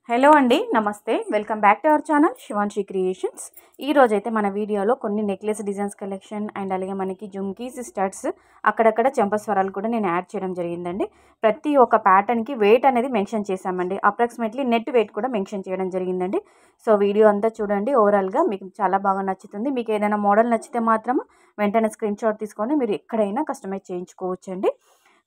Hello అండి, నమస్తే. Welcome back to our channel Shivanshi creations. ఈ రోజైతే మన వీడియోలో కొన్ని నెక్లెస్ డిజైన్స్ కలెక్షన్ అండ్ అలాగే మనకి జుమ్కీస్, స్టడ్స్, అక్కడక్కడ చెంపస్వరాలు కూడా నేను యాడ్ చేయడం జరిగిందండి. ప్రతి ఒక్క ప్యాటర్న్కి వెయిట్ అనేది మెన్షన్ చేశామండి. అప్రాక్సిమేట్లీ నెట్ వెయిట్ కూడా మెన్షన్ చేయడం జరిగిందండి. సో వీడియో అంతా చూడండి. ఓవరాల్గా మీకు చాలా బాగా నచ్చుతుంది. మీకు ఏదైనా మోడల్ నచ్చితే మాత్రం వెంటనే స్క్రీన్ షాట్ తీసుకొని మీరు ఎక్కడైనా కస్టమైజ్ చేయించుకోవచ్చండి.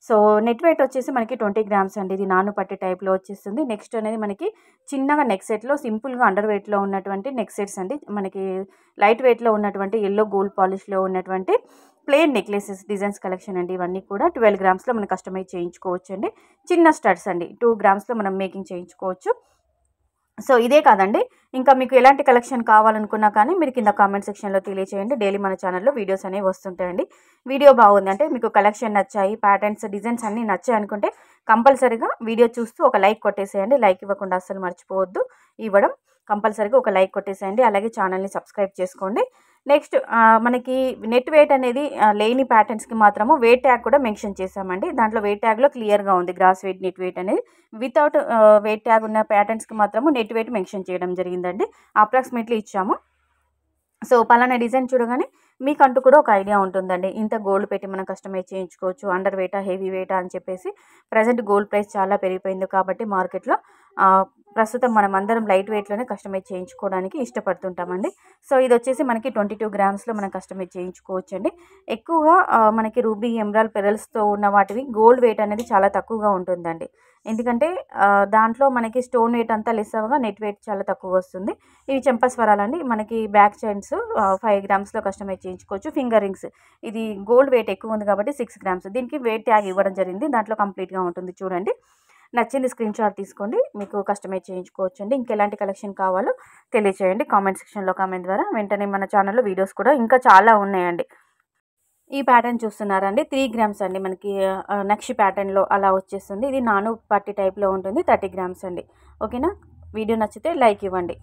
సో నెట్ వెయిట్ వచ్చేసి మనకి 20 గ్రామ్స్ అండి. ఇది నాను పట్టి టైప్లో వచ్చేస్తుంది. నెక్స్ట్ అనేది మనకి చిన్నగా నెక్ సెట్లో సింపుల్గా అండర్ వెయిట్లో ఉన్నటువంటి నెక్ సెట్స్ అండి. మనకి లైట్ వెయిట్లో ఉన్నటువంటి ఎల్లో గోల్డ్ పాలిష్లో ఉన్నటువంటి ప్లెయిన్ నెక్లెసెస్ డిజైన్స్ కలెక్షన్ అండి. ఇవన్నీ కూడా 12 గ్రామ్స్లో మనం కస్టమైజ్ చేయించుకోవచ్చు అండి. చిన్న స్టడ్స్ అండి, 2 గ్రామ్స్లో మనం మేకింగ్ చేయించుకోవచ్చు. సో ఇదే కాదండి, ఇంకా మీకు ఎలాంటి కలెక్షన్ కావాలనుకున్నా కానీ మీరు కింద కామెంట్ సెక్షన్లో తెలియచేయండి. డైలీ మన ఛానల్లో వీడియోస్ అనేవి వస్తుంటాయండి. వీడియో బాగుంది అంటే మీకు కలెక్షన్ నచ్చాయి, ప్యాటర్న్స్, డిజైన్స్ అన్నీ నచ్చాయి అనుకుంటే కంపల్సరీగా వీడియో చూస్తూ ఒక లైక్ కొట్టేసేయండి. లైక్ ఇవ్వకుండా అస్సలు మర్చిపోవద్దు. ఇవ్వడం కంపల్సరీగా ఒక లైక్ కొట్టేసేయండి. అలాగే ఛానల్ని సబ్స్క్రైబ్ చేసుకోండి. నెక్స్ట్ మనకి నెట్ వెయిట్ అనేది లేని ప్యాటర్న్స్కి మాత్రము వెయిట్ ట్యాగ్ కూడా మెన్షన్ చేశామండి. దాంట్లో వెయిట్ ట్యాగ్లో క్లియర్గా ఉంది గ్రాస్ వెయిట్, నెట్ వెయిట్ అనేది. వితౌట్ వెయిట్ ట్యాగ్ ఉన్న ప్యాటర్న్స్కి మాత్రము నెట్ వెయిట్ మెన్షన్ చేయడం జరిగిందండి. అప్రాక్సిమేట్లీ ఇచ్చాము. సో పలానా డిజైన్ చూడగానే మీకంటూ కూడా ఒక ఐడియా ఉంటుందండి. ఇంత గోల్డ్ పెట్టి మనం కస్టమైజ్ చేయించుకోవచ్చు, అండర్ వెయిటా, హెవీ వెయిటా అని చెప్పేసి. ప్రజెంట్ గోల్డ్ ప్రైస్ చాలా పెరిగిపోయింది కాబట్టి మార్కెట్లో ప్రస్తుతం మనం అందరం లైట్ వెయిట్లోనే కస్టమైజ్ చేయించుకోవడానికి ఇష్టపడుతుంటామండి. సో ఇది వచ్చేసి మనకి 22 గ్రామ్స్లో మనం కస్టమైజ్ చేయించుకోవచ్చు అండి. ఎక్కువగా మనకి రూబీ, ఎమరాల్డ్, పెరల్స్తో ఉన్న వాటివి గోల్డ్ వెయిట్ అనేది చాలా తక్కువగా ఉంటుందండి. ఎందుకంటే దాంట్లో మనకి స్టోన్ వెయిట్ అంతా లెస్ అవ్వగా నెట్ వెయిట్ చాలా తక్కువ వస్తుంది. ఇవి చెంపస్వరాలండి. మనకి బ్యాక్ చైన్స్ 5 గ్రామ్స్లో కస్టమైజ్ చేయించుకోవచ్చు. ఫింగర్ రింగ్స్, ఇది గోల్డ్ వెయిట్ ఎక్కువ ఉంది కాబట్టి 6 గ్రామ్స్. దీనికి వెయిట్ ట్యాగ్ ఇవ్వడం జరిగింది. దాంట్లో కంప్లీట్గా ఉంటుంది చూడండి. నచ్చింది స్క్రీన్ షాట్ తీసుకోండి, మీకు కస్టమైజ్ చేయించుకోవచ్చు అండి. ఇంకెలాంటి కలెక్షన్ కావాలో తెలియచేయండి కామెంట్ సెక్షన్లో. కామెంట్ ద్వారా వెంటనే మన ఛానల్లో వీడియోస్ కూడా ఇంకా చాలా ఉన్నాయండి. ఈ ప్యాటర్న్ చూస్తున్నారండి, 3 గ్రామ్స్ అండి. మనకి నక్షి ప్యాటర్న్లో అలా వచ్చేస్తుంది. ఇది నాను పట్టి టైప్లో ఉంటుంది. 30 గ్రామ్స్ అండి. ఓకేనా? వీడియో నచ్చితే లైక్ ఇవ్వండి.